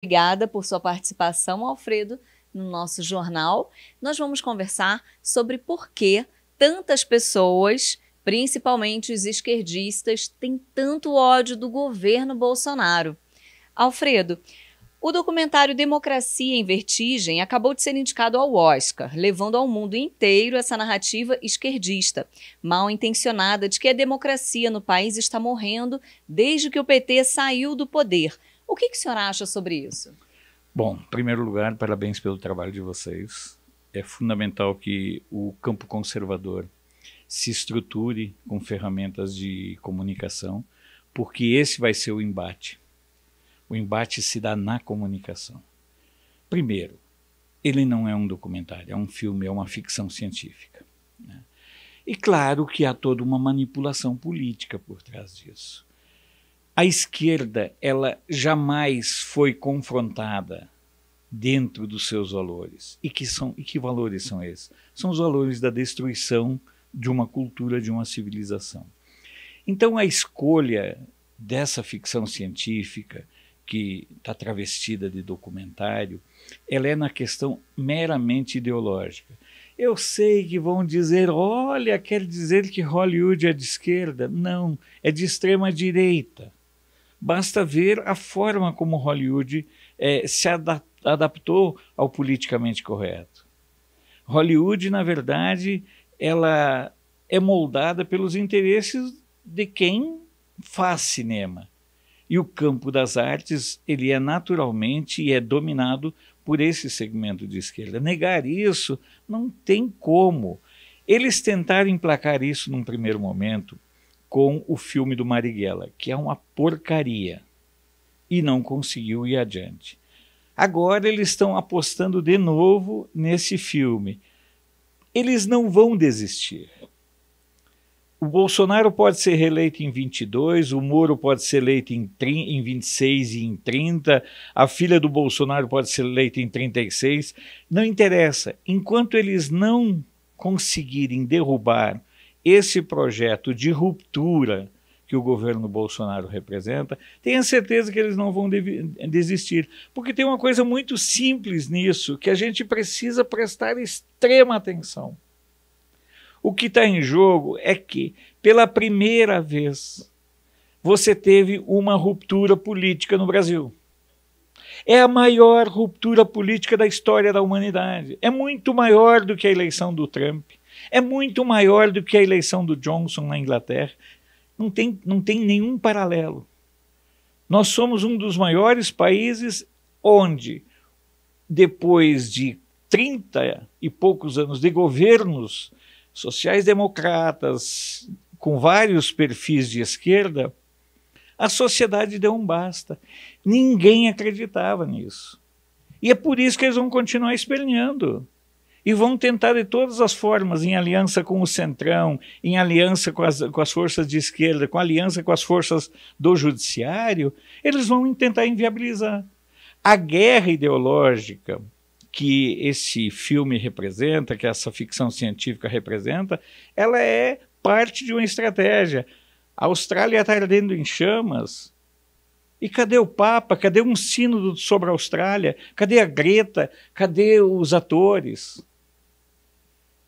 Obrigada por sua participação, Alfredo, no nosso jornal. Nós vamos conversar sobre por que tantas pessoas, principalmente os esquerdistas, têm tanto ódio do governo Bolsonaro. Alfredo, o documentário Democracia em Vertigem acabou de ser indicado ao Oscar, levando ao mundo inteiro essa narrativa esquerdista, mal intencionada, de que a democracia no país está morrendo desde que o PT saiu do poder. O que o senhor acha sobre isso? Bom, em primeiro lugar, parabéns pelo trabalho de vocês. É fundamental que o campo conservador se estruture com ferramentas de comunicação, porque esse vai ser o embate. O embate se dá na comunicação. Primeiro, ele não é um documentário, é um filme, é uma ficção científica, né? E claro que há toda uma manipulação política por trás disso. A esquerda, ela jamais foi confrontada dentro dos seus valores. E que valores são esses? São os valores da destruição de uma cultura, de uma civilização. Então a escolha dessa ficção científica, que está travestida de documentário, ela é na questão meramente ideológica. Eu sei que vão dizer, olha, quer dizer que Hollywood é de esquerda? Não, é de extrema direita. Basta ver a forma como Hollywood se adaptou ao politicamente correto. Hollywood, na verdade, ela é moldada pelos interesses de quem faz cinema. E o campo das artes, ele é naturalmente e é dominado por esse segmento de esquerda. Negar isso não tem como. Eles tentaram emplacar isso num primeiro momento com o filme do Marighella, que é uma porcaria, e não conseguiu ir adiante. Agora eles estão apostando de novo nesse filme. Eles não vão desistir. O Bolsonaro pode ser reeleito em 22, o Moro pode ser eleito em 26 e em 30, a filha do Bolsonaro pode ser eleita em 36, não interessa. Enquanto eles não conseguirem derrubar esse projeto de ruptura que o governo Bolsonaro representa, tenha certeza que eles não vão desistir. Porque tem uma coisa muito simples nisso, que a gente precisa prestar extrema atenção. O que está em jogo é que, pela primeira vez, você teve uma ruptura política no Brasil. É a maior ruptura política da história da humanidade. É muito maior do que a eleição do Trump. É muito maior do que a eleição do Johnson na Inglaterra. Não tem nenhum paralelo. Nós somos um dos maiores países onde, depois de 30 e poucos anos de governos sociais-democratas, com vários perfis de esquerda, a sociedade deu um basta. Ninguém acreditava nisso. E é por isso que eles vão continuar esperneando. E vão tentar de todas as formas, em aliança com o Centrão, em aliança com as forças de esquerda, com aliança com as forças do judiciário, eles vão tentar inviabilizar. A guerra ideológica que esse filme representa, que essa ficção científica representa, ela é parte de uma estratégia. A Austrália está ardendo em chamas. E cadê o Papa? Cadê um sino sobre a Austrália? Cadê a Greta? Cadê os atores?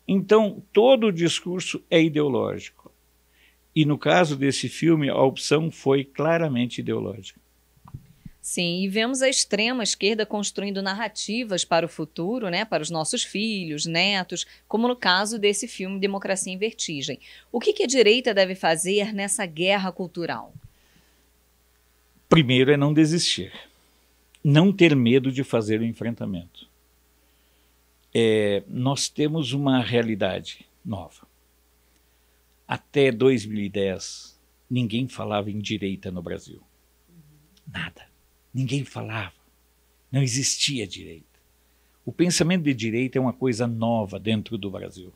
Então, todo o discurso é ideológico. E no caso desse filme, a opção foi claramente ideológica. Sim, e vemos a extrema esquerda construindo narrativas para o futuro, né, para os nossos filhos, netos, como no caso desse filme Democracia em Vertigem. O que a direita deve fazer nessa guerra cultural? Primeiro é não desistir. Não ter medo de fazer o enfrentamento. Nós temos uma realidade nova. Até 2010, ninguém falava em direita no Brasil. Nada. Ninguém falava. Não existia direita. O pensamento de direita é uma coisa nova dentro do Brasil.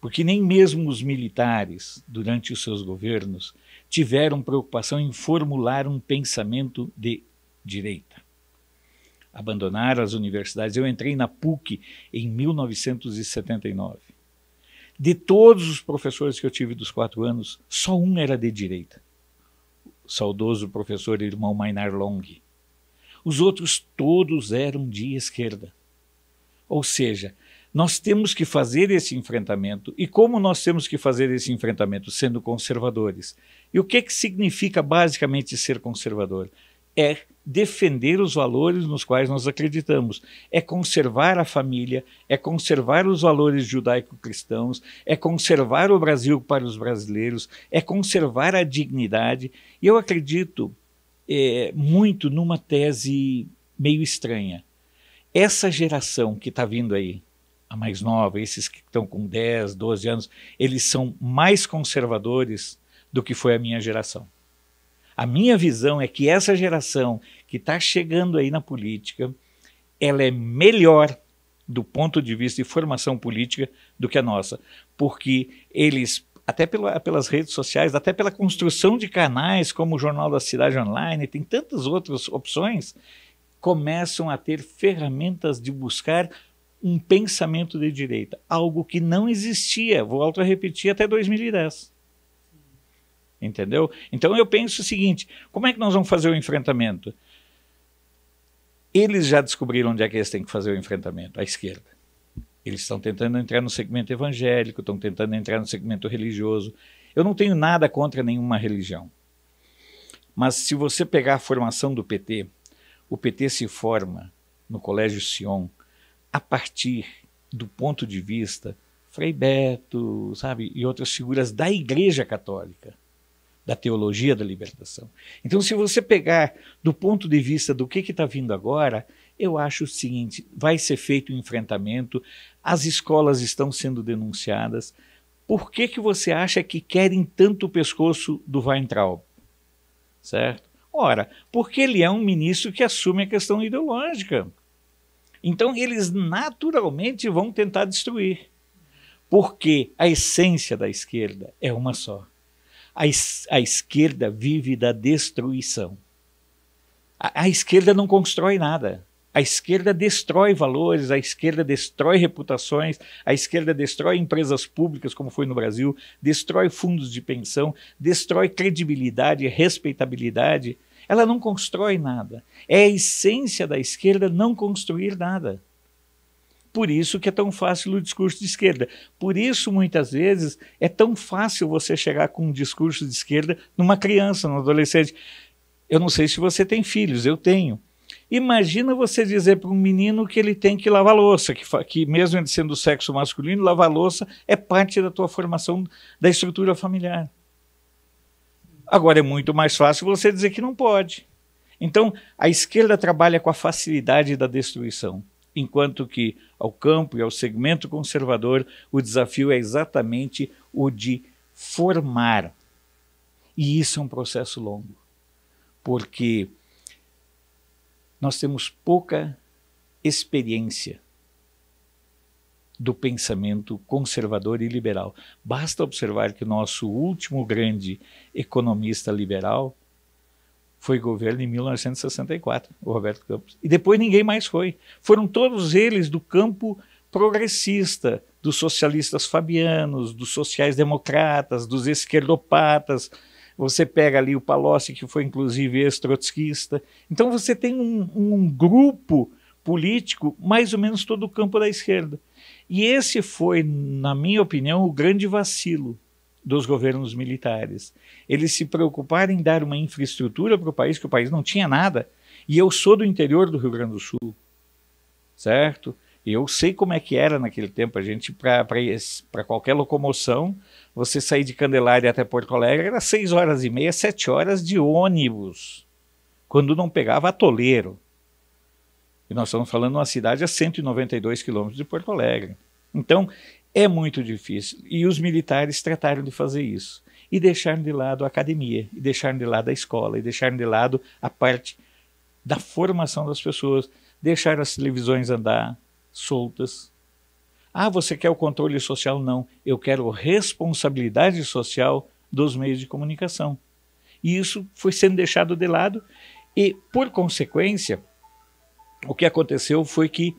Porque nem mesmo os militares, durante os seus governos, tiveram preocupação em formular um pensamento de direita. Abandonaram as universidades. Eu entrei na PUC em 1979. De todos os professores que eu tive dos 4 anos, só um era de direita. O saudoso professor Irmão Mainar Long. Os outros todos eram de esquerda. Ou seja, nós temos que fazer esse enfrentamento. E como nós temos que fazer esse enfrentamento? Sendo conservadores. E o que significa basicamente ser conservador? É defender os valores nos quais nós acreditamos, é conservar a família, é conservar os valores judaico-cristãos, é conservar o Brasil para os brasileiros, é conservar a dignidade. E eu acredito muito numa tese meio estranha. Essa geração que está vindo aí, a mais nova, esses que estão com 10, 12 anos, eles são mais conservadores do que foi a minha geração. A minha visão é que essa geração que está chegando aí na política, ela é melhor do ponto de vista de formação política do que a nossa, porque eles, até pelas redes sociais, até pela construção de canais como o Jornal da Cidade Online, tem tantas outras opções, começam a ter ferramentas de buscar um pensamento de direita, algo que não existia, volto a repetir, até 2010. Entendeu? Então eu penso o seguinte, como é que nós vamos fazer o enfrentamento? Eles já descobriram onde é que eles têm que fazer o enfrentamento, a esquerda. Eles estão tentando entrar no segmento evangélico, estão tentando entrar no segmento religioso. Eu não tenho nada contra nenhuma religião. Mas se você pegar a formação do PT, o PT se forma no Colégio Sion a partir do ponto de vista Frei Beto, sabe, e outras figuras da Igreja Católica, da teologia da libertação. Então, se você pegar do ponto de vista do que está vindo agora, eu acho o seguinte, vai ser feito um enfrentamento, as escolas estão sendo denunciadas. Por que você acha que querem tanto o pescoço do Weintraub? Certo? Ora, porque ele é um ministro que assume a questão ideológica. Então, eles naturalmente vão tentar destruir. Porque a essência da esquerda é uma só. A esquerda vive da destruição. A esquerda não constrói nada. A esquerda destrói valores, a esquerda destrói reputações, a esquerda destrói empresas públicas, como foi no Brasil, destrói fundos de pensão, destrói credibilidade, respeitabilidade. Ela não constrói nada. É a essência da esquerda não construir nada. Por isso que é tão fácil o discurso de esquerda. Por isso, muitas vezes, é tão fácil você chegar com um discurso de esquerda numa criança, num adolescente. Eu não sei se você tem filhos, eu tenho. Imagina você dizer para um menino que ele tem que lavar louça, que mesmo ele sendo do sexo masculino, lavar louça é parte da tua formação da estrutura familiar. Agora é muito mais fácil você dizer que não pode. Então, a esquerda trabalha com a facilidade da destruição, enquanto que ao campo e ao segmento conservador o desafio é exatamente o de formar. E isso é um processo longo, porque nós temos pouca experiência do pensamento conservador e liberal. Basta observar que o nosso último grande economista liberal foi governo em 1964, o Roberto Campos. E depois ninguém mais foi. Foram todos eles do campo progressista, dos socialistas fabianos, dos sociais-democratas, dos esquerdopatas. Você pega ali o Palocci, que foi inclusive ex-trotskista. Então você tem um grupo político, mais ou menos todo o campo da esquerda. E esse foi, na minha opinião, o grande vacilo dos governos militares. Eles se preocuparam em dar uma infraestrutura para o país, que o país não tinha nada. E eu sou do interior do Rio Grande do Sul, certo? E eu sei como é que era naquele tempo. A gente, para qualquer locomoção, você sair de Candelária até Porto Alegre, era 6h30, 7 horas de ônibus, quando não pegava atoleiro. E nós estamos falando de uma cidade a 192 quilômetros de Porto Alegre. Então, é muito difícil. E os militares trataram de fazer isso. E deixaram de lado a academia, e deixaram de lado a escola, e deixaram de lado a parte da formação das pessoas. Deixaram as televisões andar soltas. Ah, você quer o controle social? Não. Eu quero responsabilidade social dos meios de comunicação. E isso foi sendo deixado de lado e, por consequência, o que aconteceu foi que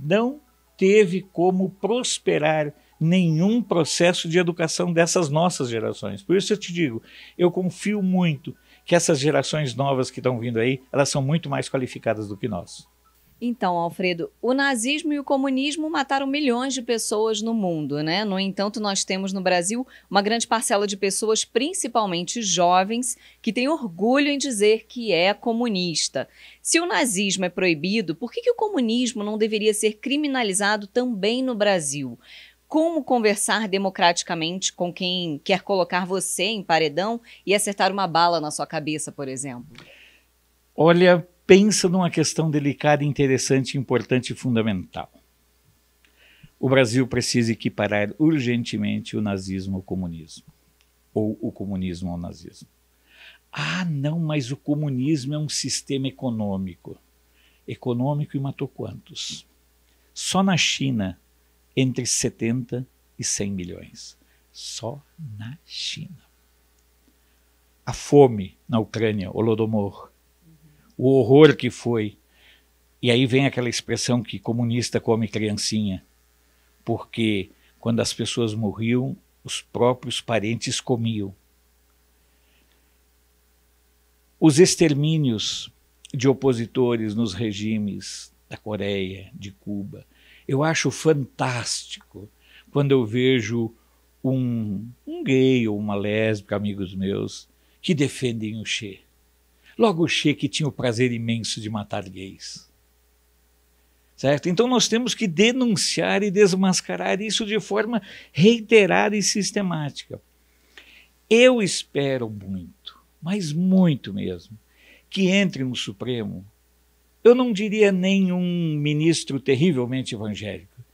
não teve como prosperar nenhum processo de educação dessas nossas gerações. Por isso eu te digo, eu confio muito que essas gerações novas que estão vindo aí, elas são muito mais qualificadas do que nós. Então, Alfredo, o nazismo e o comunismo mataram milhões de pessoas no mundo, né? No entanto, nós temos no Brasil uma grande parcela de pessoas, principalmente jovens, que tem orgulho em dizer que é comunista. Se o nazismo é proibido, por que o comunismo não deveria ser criminalizado também no Brasil? Como conversar democraticamente com quem quer colocar você em paredão e acertar uma bala na sua cabeça, por exemplo? Olha, pensa numa questão delicada, interessante, importante e fundamental. O Brasil precisa equiparar urgentemente o nazismo ao comunismo, ou o comunismo ao nazismo. Ah, não, mas o comunismo é um sistema econômico. Econômico e matou quantos? Só na China, entre 70 e 100 milhões. Só na China. A fome na Ucrânia, Holodomor. O horror que foi. E aí vem aquela expressão que comunista come criancinha. Porque quando as pessoas morriam, os próprios parentes comiam. Os extermínios de opositores nos regimes da Coreia, de Cuba. Eu acho fantástico quando eu vejo um gay ou uma lésbica, amigos meus, que defendem o Che. Logo o Che que tinha o prazer imenso de matar gays. Certo? Então nós temos que denunciar e desmascarar isso de forma reiterada e sistemática. Eu espero muito, mas muito mesmo, que entre no Supremo, eu não diria nenhum ministro terrivelmente evangélico,